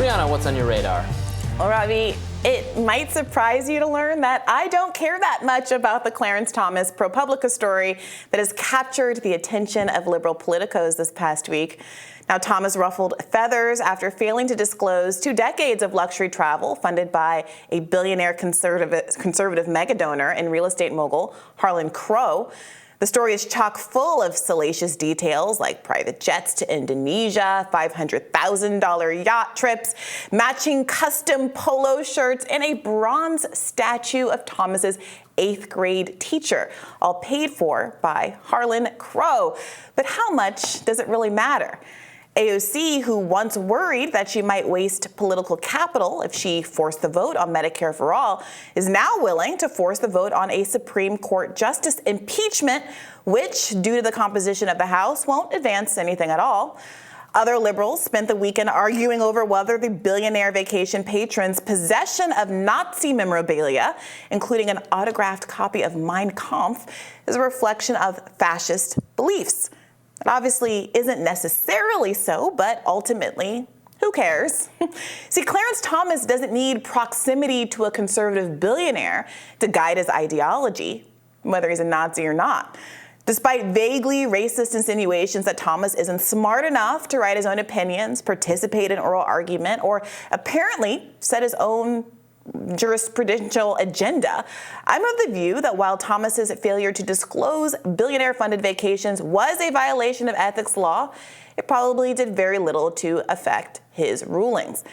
Briahna, what's on your radar? Well, Robbie, it might surprise you to learn that I don't care that much about the Clarence Thomas Pro-Publica story that has captured the attention of liberal politicos this past week. Now, Thomas ruffled feathers after failing to disclose 2 decades of luxury travel funded by a billionaire conservative mega-donor and real estate mogul, Harlan Crow. The story is chock full of salacious details like private jets to Indonesia, $500,000 yacht trips, matching custom polo shirts, and a bronze statue of Thomas's 8th grade teacher, all paid for by Harlan Crow. But how much does it really matter? AOC, who once worried that she might waste political capital if she forced the vote on Medicare for All, is now willing to force the vote on a Supreme Court justice impeachment, which, due to the composition of the House, won't advance anything at all. Other liberals spent the weekend arguing over whether the billionaire vacation patron's possession of Nazi memorabilia, including an autographed copy of Mein Kampf, is a reflection of fascist beliefs. It obviously isn't necessarily so, but ultimately, who cares? See, Clarence Thomas doesn't need proximity to a conservative billionaire to guide his ideology, whether he's a Nazi or not. Despite vaguely racist insinuations that Thomas isn't smart enough to write his own opinions, participate in oral argument, or apparently set his own jurisprudential agenda, I'm of the view that while Thomas's failure to disclose billionaire-funded vacations was a violation of ethics law, it probably did very little to affect his rulings.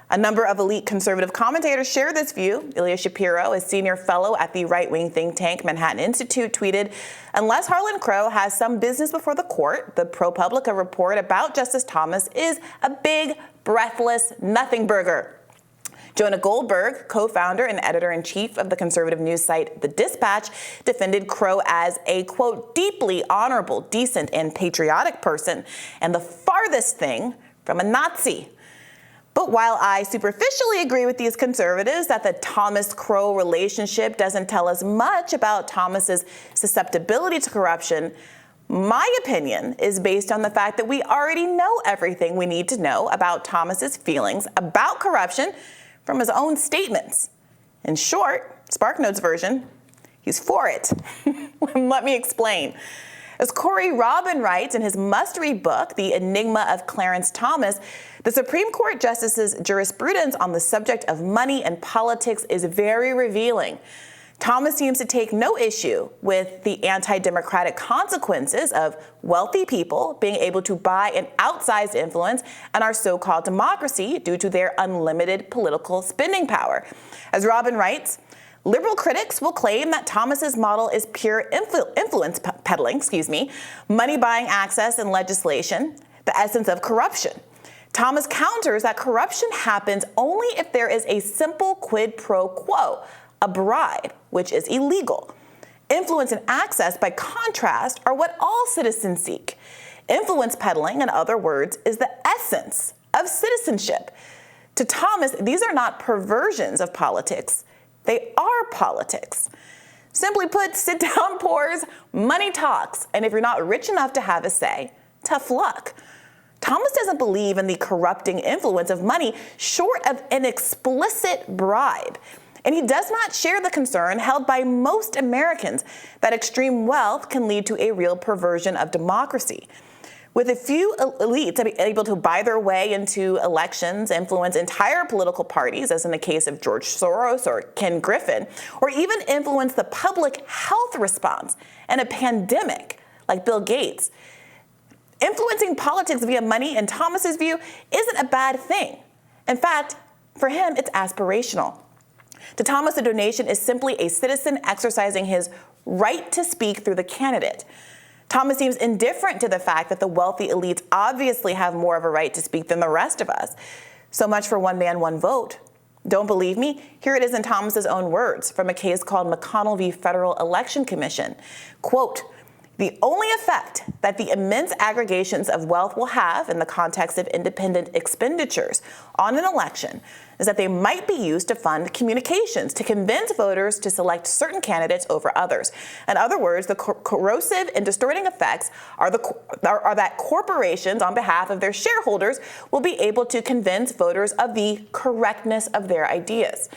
A number of elite conservative commentators share this view. Ilya Shapiro, a senior fellow at the right-wing think tank Manhattan Institute, tweeted, "Unless Harlan Crow has some business before the court, the Pro-Publica report about Justice Thomas is a big, breathless nothing burger." Jonah Goldberg, co-founder and editor-in-chief of the conservative news site The Dispatch, defended Crow as a, quote, deeply honorable, decent, and patriotic person, and the farthest thing from a Nazi. But while I superficially agree with these conservatives that the Thomas-Crow relationship doesn't tell us much about Thomas's susceptibility to corruption, my opinion is based on the fact that we already know everything we need to know about Thomas's feelings about corruption from his own statements. In short, SparkNote's version, he's for it. Let me explain. As Corey Robin writes in his must-read book, The Enigma of Clarence Thomas, the Supreme Court justice's jurisprudence on the subject of money and politics is very revealing. Thomas seems to take no issue with the anti-democratic consequences of wealthy people being able to buy an outsized influence in our so-called democracy due to their unlimited political spending power. As Robin writes, liberal critics will claim that Thomas's model is pure influence peddling, money buying access and legislation, the essence of corruption. Thomas counters that corruption happens only if there is a simple quid pro quo, a bribe, which is illegal. Influence and access, by contrast, are what all citizens seek. Influence peddling, in other words, is the essence of citizenship. To Thomas, these are not perversions of politics. They are politics. Simply put, sit down poors, money talks, and if you're not rich enough to have a say, tough luck. Thomas doesn't believe in the corrupting influence of money short of an explicit bribe. And he does not share the concern held by most Americans that extreme wealth can lead to a real perversion of democracy. With a few elites able to buy their way into elections, influence entire political parties, as in the case of George Soros or Ken Griffin, or even influence the public health response in a pandemic like Bill Gates, influencing politics via money, in Thomas's view, isn't a bad thing. In fact, for him, it's aspirational. To Thomas, a donation is simply a citizen exercising his right to speak through the candidate. Thomas seems indifferent to the fact that the wealthy elites obviously have more of a right to speak than the rest of us. So much for one man, one vote. Don't believe me? Here it is in Thomas's own words from a case called McConnell v. Federal Election Commission. Quote, The only effect that the immense aggregations of wealth will have in the context of independent expenditures on an election is that they might be used to fund communications to convince voters to select certain candidates over others. In other words, the corrosive and distorting effects are that corporations, on behalf of their shareholders, will be able to convince voters of the correctness of their ideas.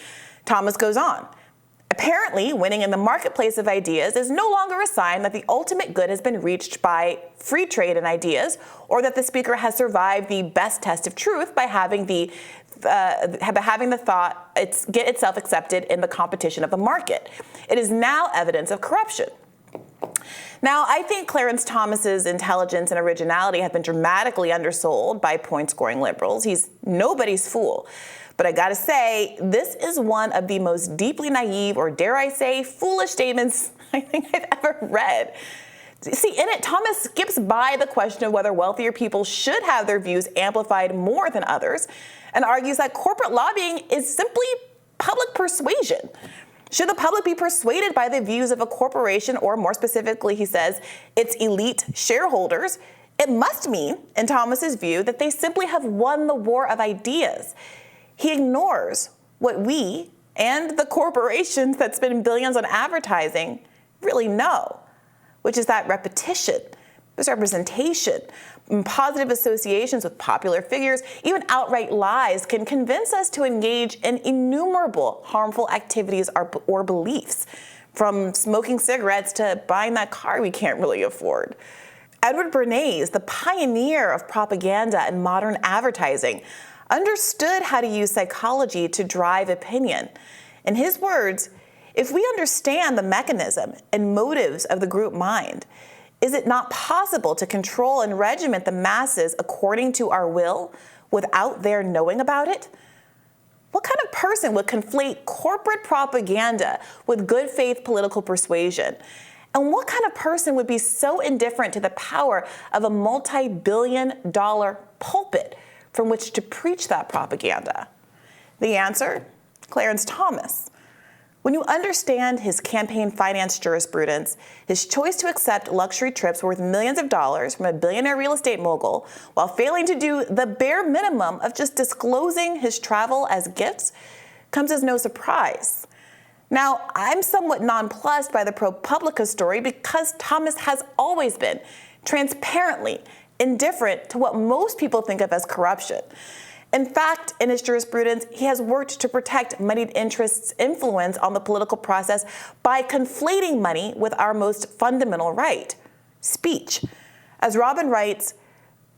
Thomas goes on. Apparently, winning in the marketplace of ideas is no longer a sign that the ultimate good has been reached by free trade in ideas, or that the speaker has survived the best test of truth by having the thought get itself accepted in the competition of the market. It is now evidence of corruption. Now, I think Clarence Thomas's intelligence and originality have been dramatically undersold by point-scoring liberals. He's nobody's fool. But I gotta say, this is one of the most deeply naive, or dare I say, foolish statements I think I've ever read. See, in it, Thomas skips by the question of whether wealthier people should have their views amplified more than others, and argues that corporate lobbying is simply public persuasion. Should the public be persuaded by the views of a corporation, or more specifically, he says, its elite shareholders? It must mean, in Thomas's view, that they simply have won the war of ideas. He ignores what we and the corporations that spend billions on advertising really know, which is that repetition, misrepresentation, positive associations with popular figures, even outright lies can convince us to engage in innumerable harmful activities or beliefs, from smoking cigarettes to buying that car we can't really afford. Edward Bernays, the pioneer of propaganda and modern advertising, understood how to use psychology to drive opinion. In his words, if we understand the mechanism and motives of the group mind, is it not possible to control and regiment the masses according to our will without their knowing about it? What kind of person would conflate corporate propaganda with good faith political persuasion? And what kind of person would be so indifferent to the power of a multi-billion-dollar pulpit from which to preach that propaganda? The answer? Clarence Thomas. When you understand his campaign finance jurisprudence, his choice to accept luxury trips worth millions of dollars from a billionaire real estate mogul while failing to do the bare minimum of just disclosing his travel as gifts, comes as no surprise. Now, I'm somewhat nonplussed by the Pro-Publica story because Thomas has always been transparently indifferent to what most people think of as corruption. In fact, in his jurisprudence, he has worked to protect moneyed interests' influence on the political process by conflating money with our most fundamental right, speech. As Robin writes,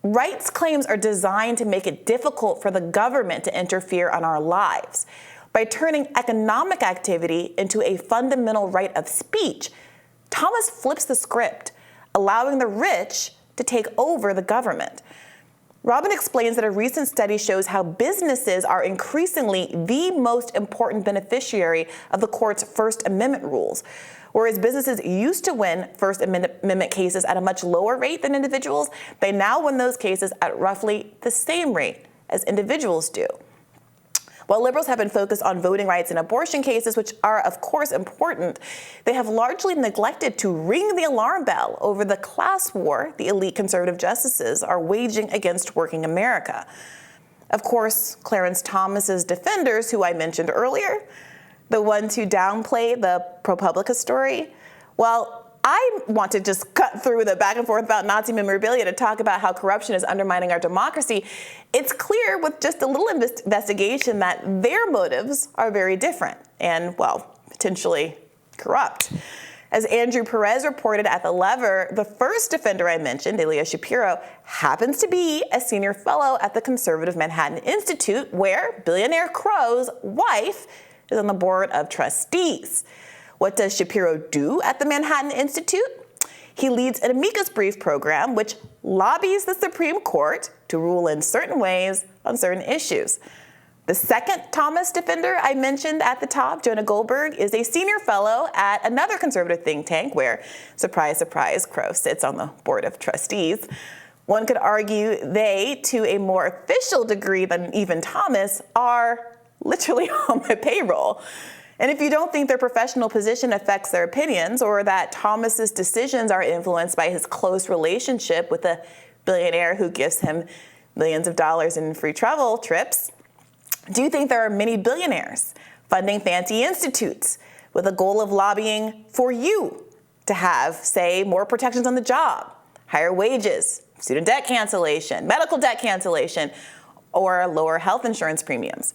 rights claims are designed to make it difficult for the government to interfere on our lives. By turning economic activity into a fundamental right of speech, Thomas flips the script, allowing the rich to take over the government. Robin explains that a recent study shows how businesses are increasingly the most important beneficiary of the court's First Amendment rules. Whereas businesses used to win First Amendment cases at a much lower rate than individuals, they now win those cases at roughly the same rate as individuals do. While liberals have been focused on voting rights and abortion cases, which are, of course, important, they have largely neglected to ring the alarm bell over the class war the elite conservative justices are waging against working America. Of course, Clarence Thomas's defenders, who I mentioned earlier, the ones who downplay the Pro-Publica story, well, I want to just cut through the back and forth about Nazi memorabilia to talk about how corruption is undermining our democracy. It's clear with just a little investigation that their motives are very different and, well, potentially corrupt. As Andrew Perez reported at The Lever, the first defender I mentioned, Ilya Shapiro, happens to be a senior fellow at the conservative Manhattan Institute, where billionaire Crow's wife is on the board of trustees. What does Shapiro do at the Manhattan Institute? He leads an amicus brief program which lobbies the Supreme Court to rule in certain ways on certain issues. The second Thomas defender I mentioned at the top, Jonah Goldberg, is a senior fellow at another conservative think tank where, surprise, surprise, Crow sits on the board of trustees. One could argue they, to a more official degree than even Thomas, are literally on the payroll. And if you don't think their professional position affects their opinions, or that Thomas's decisions are influenced by his close relationship with a billionaire who gives him millions of dollars in free travel trips, do you think there are many billionaires funding fancy institutes with a goal of lobbying for you to have, say, more protections on the job, higher wages, student debt cancellation, medical debt cancellation, or lower health insurance premiums?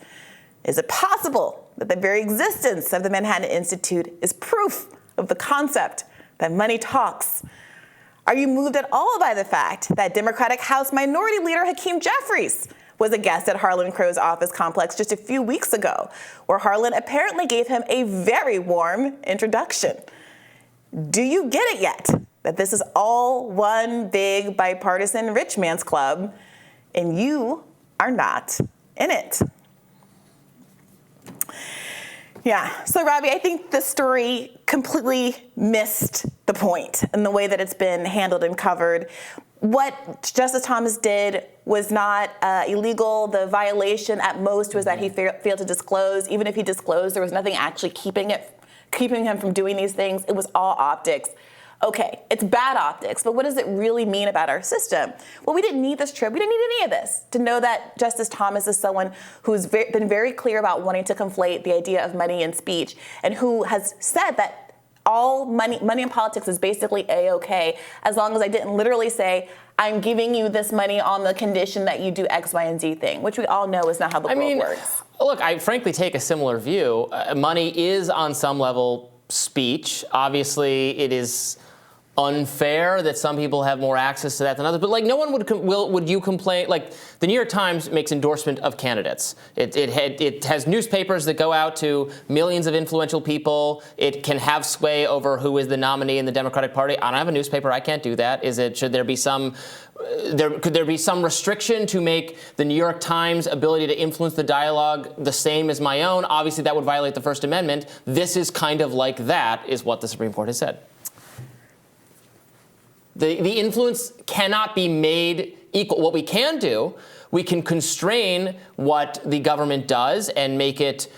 Is it possible that the very existence of the Manhattan Institute is proof of the concept that money talks? Are you moved at all by the fact that Democratic House Minority Leader Hakeem Jeffries was a guest at Harlan Crow's office complex just a few weeks ago, where Harlan apparently gave him a very warm introduction? Do you get it yet that this is all one big bipartisan rich man's club, and you are not in it? Yeah, so Robbie, I think the story completely missed the point in the way that it's been handled and covered. What Justice Thomas did was not illegal. The violation at most was that he failed to disclose. Even if he disclosed, there was nothing actually keeping him from doing these things. It was all optics. Okay, it's bad optics, but what does it really mean about our system? Well, we didn't need this trip. We didn't need any of this to know that Justice Thomas is someone who's been very clear about wanting to conflate the idea of money and speech, and who has said that all money in politics is basically A-okay, as long as I didn't literally say, I'm giving you this money on the condition that you do X, Y, and Z thing, which we all know is not how the world works. Look, I frankly take a similar view. Money is on some level speech. Obviously, it is unfair that some people have more access to that than others, but like no one would you complain? Like the New York Times makes endorsement of candidates. It has newspapers that go out to millions of influential people. It can have sway over who is the nominee in the Democratic Party. I don't have a newspaper. I can't do that. Should there be some? Could there be some restriction to make the New York Times' ability to influence the dialogue the same as my own? Obviously, that would violate the First Amendment. This is kind of like that, is what the Supreme Court has said. The influence cannot be made equal. What we can do, we can constrain what the government does and make it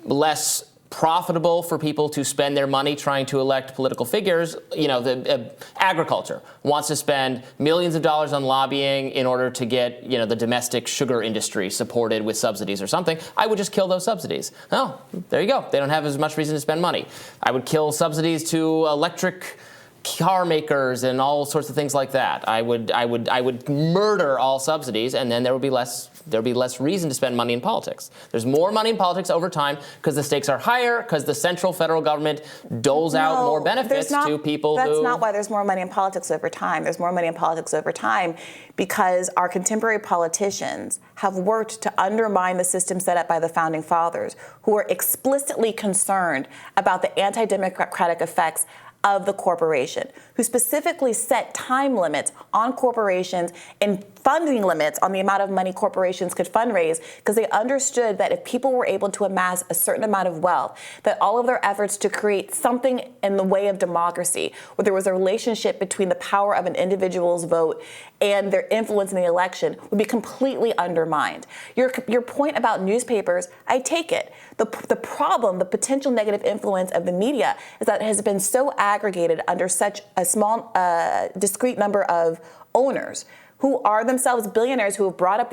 less profitable for people to spend their money trying to elect political figures. You know, agriculture wants to spend millions of dollars on lobbying in order to get, the domestic sugar industry supported with subsidies or something. I would just kill those subsidies. Oh, there you go. They don't have as much reason to spend money. I would kill subsidies to electric car makers and all sorts of things like that. I would murder all subsidies, and then there would be less reason to spend money in politics. There's more money in politics over time because the stakes are higher, because the central federal government doles out more benefits to people That's not why there's more money in politics over time. There's more money in politics over time because our contemporary politicians have worked to undermine the system set up by the Founding Fathers, who are explicitly concerned about the anti-democratic effects of the corporation, who specifically set time limits on corporations and funding limits on the amount of money corporations could fundraise, because they understood that if people were able to amass a certain amount of wealth, that all of their efforts to create something in the way of democracy, where there was a relationship between the power of an individual's vote and their influence in the election, would be completely undermined. Your point about newspapers, I take it. The problem, the potential negative influence of the media is that it has been so aggregated under such a small, discrete number of owners who are themselves billionaires who have bought up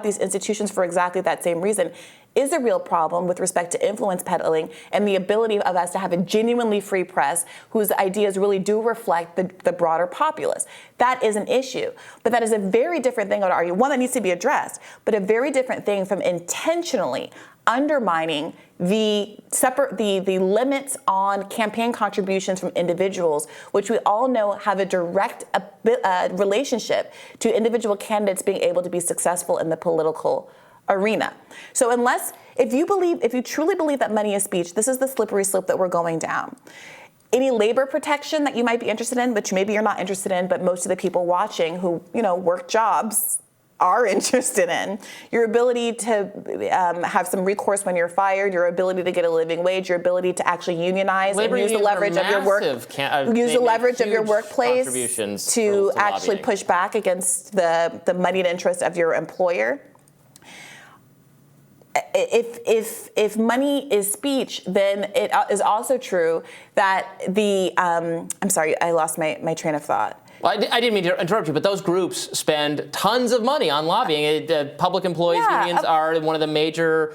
these institutions for exactly that same reason, is a real problem with respect to influence peddling and the ability of us to have a genuinely free press whose ideas really do reflect the broader populace. That is an issue. But that is a very different thing, I would argue, one that needs to be addressed, but a very different thing from intentionally undermining the limits on campaign contributions from individuals, which we all know have a direct relationship to individual candidates being able to be successful in the political arena. So if you truly believe that money is speech, this is the slippery slope that we're going down. Any labor protection that you might be interested in, which maybe you're not interested in, but most of the people watching who, work jobs are interested in, your ability to have some recourse when you're fired, your ability to get a living wage, your ability to actually unionize and use the leverage of your work, use the leverage of your workplace to actually push back against the moneyed interest of your employer. if money is speech, then it is also true that the I'm sorry, I lost my train of thought. Well, I didn't mean to interrupt you, but those groups spend tons of money on lobbying. Public employees unions are one of the major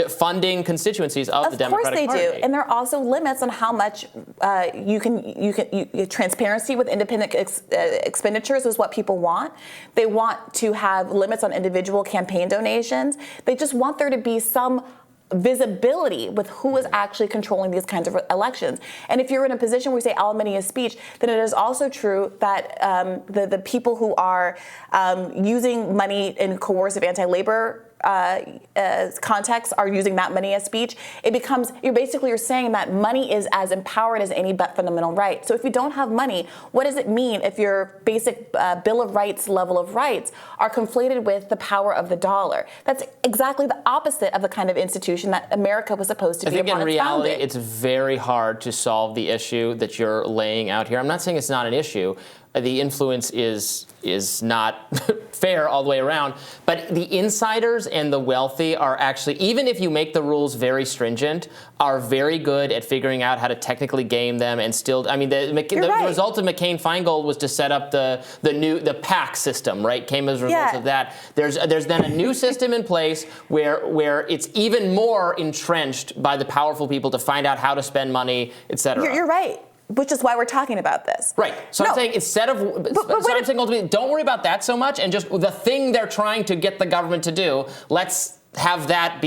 funding constituencies of the Democratic Party. Of course they do, and there are also limits on how much you can. Transparency with independent expenditures is what people want. They want to have limits on individual campaign donations. They just want there to be some visibility with who is actually controlling these kinds of elections. And if you're in a position where you say all money is speech, then it is also true that the people who are using money in coercive anti-labor contexts are using that money as speech. It becomes, you're saying that money is as empowered as any but fundamental right. So if you don't have money, what does it mean if your basic Bill of Rights level of rights are conflated with the power of the dollar? That's exactly the opposite of the kind of institution that America was supposed to be upon its founding. I think in reality, it's very hard to solve the issue that you're laying out here. I'm not saying it's not an issue. The influence is not fair all the way around. But the insiders and the wealthy are actually, even if you make the rules very stringent, are very good at figuring out how to technically game them and still. I mean, the result of McCain-Feingold was to set up the PAC system, right? Came as a result of that. There's then a new system in place where it's even more entrenched by the powerful people to find out how to spend money, et cetera. You're right. Which is why we're talking about this. Right. So I'm saying instead of, I'm saying ultimately, don't worry about that so much, and just the thing they're trying to get the government to do, let's have that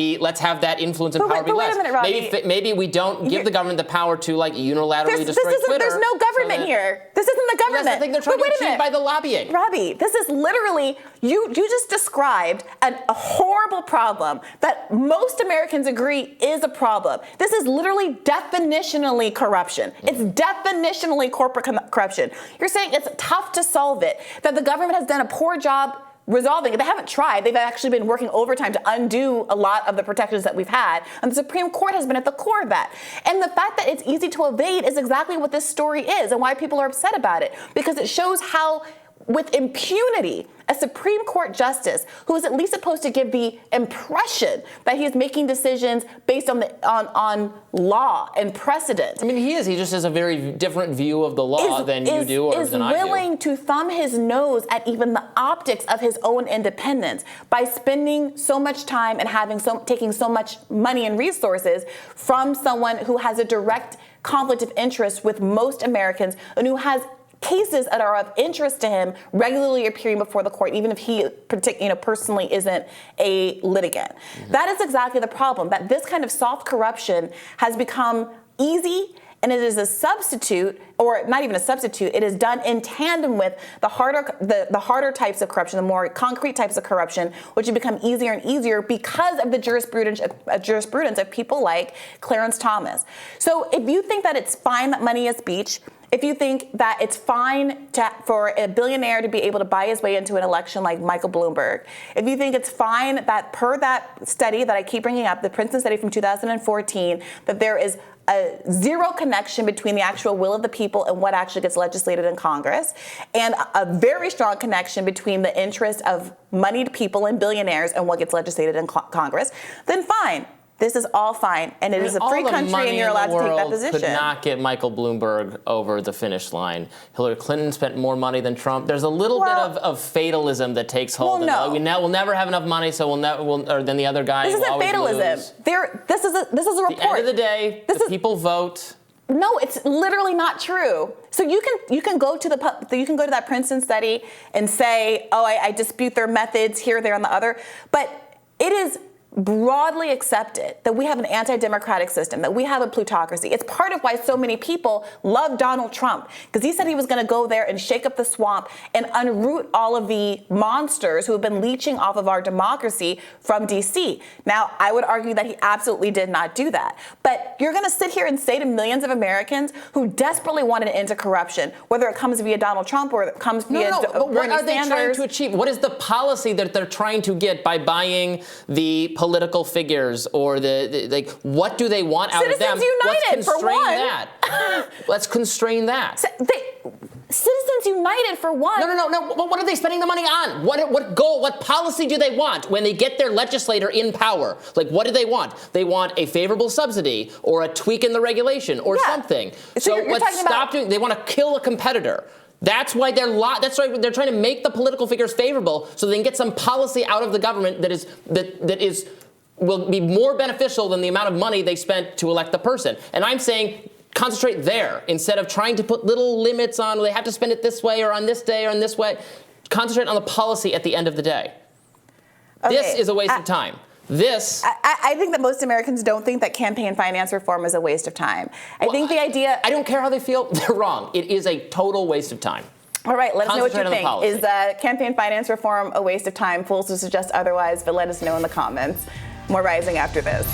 influence and power be less. Wait a minute, Robbie. Maybe we don't give the government the power to unilaterally destroy Twitter. There's no government here. This isn't the government. That's the thing they're trying to achieve by the lobbying. Robbie, this is literally, you just described a horrible problem that most Americans agree is a problem. This is literally definitionally corruption. It's definitionally corporate corruption. You're saying it's tough to solve it, that the government has done a poor job resolving it. They haven't tried. They've actually been working overtime to undo a lot of the protections that we've had. And the Supreme Court has been at the core of that. And the fact that it's easy to evade is exactly what this story is and why people are upset about it. Because it shows how, with impunity, a Supreme Court justice who is at least supposed to give the impression that he is making decisions based on law and precedent. I mean, he is. He just has a very different view of the law than you do or than I do. Is willing to thumb his nose at even the optics of his own independence by spending so much time and taking so much money and resources from someone who has a direct conflict of interest with most Americans and who has cases that are of interest to him regularly appearing before the court, even if he personally isn't a litigant. Mm-hmm. That is exactly the problem, that this kind of soft corruption has become easy, and it is a substitute, or not even a substitute, it is done in tandem with the harder types of corruption, the more concrete types of corruption, which have become easier and easier because of the jurisprudence of people like Clarence Thomas. So if you think that it's fine that money is speech, if you think that it's fine for a billionaire to be able to buy his way into an election like Michael Bloomberg, if you think it's fine that per that study that I keep bringing up, the Princeton study from 2014, that there is a zero connection between the actual will of the people and what actually gets legislated in Congress, and a very strong connection between the interest of moneyed people and billionaires and what gets legislated in Congress, then fine. This is all fine, and it is a free country, and you're allowed to take that position. Could not get Michael Bloomberg over the finish line. Hillary Clinton spent more money than Trump. There's a little bit of fatalism that takes hold. Well, no. We'll never have enough money, so or then the other guy will always lose. This isn't fatalism. This is a report. At the end of the day, people vote. No, it's literally not true. So you can go to that Princeton study and say, oh, I dispute their methods here, there, and the other, but it is broadly accepted that we have an anti-democratic system, that we have a plutocracy. It's part of why so many people love Donald Trump, because he said he was going to go there and shake up the swamp and unroot all of the monsters who have been leeching off of our democracy from D.C. Now, I would argue that he absolutely did not do that. But you're going to sit here and say to millions of Americans who desperately want an end to corruption, whether it comes via Donald Trump or it comes via Bernie Sanders. What are they trying to achieve? What is the policy that they're trying to get by buying the political figures, or what do they want out of them? Citizens United, Let's constrain for one. that. Let's constrain that. Citizens United, for one. No. What are they spending the money on? What goal, what policy do they want when they get their legislator in power? Like, what do they want? They want a favorable subsidy or a tweak in the regulation or something. So let's stop doing. They want to kill a competitor. That's why they're trying to make the political figures favorable so they can get some policy out of the government that will be more beneficial than the amount of money they spent to elect the person. And I'm saying concentrate there instead of trying to put little limits on, well, they have to spend it this way or on this day or in this way. Concentrate on the policy at the end of the day. Okay. This is a waste of time. I think that most Americans don't think that campaign finance reform is a waste of time. I think the idea... I don't care how they feel. They're wrong. It is a total waste of time. All right, let us know what you think. Is campaign finance reform a waste of time? Fools to suggest otherwise, but let us know in the comments. More Rising after this.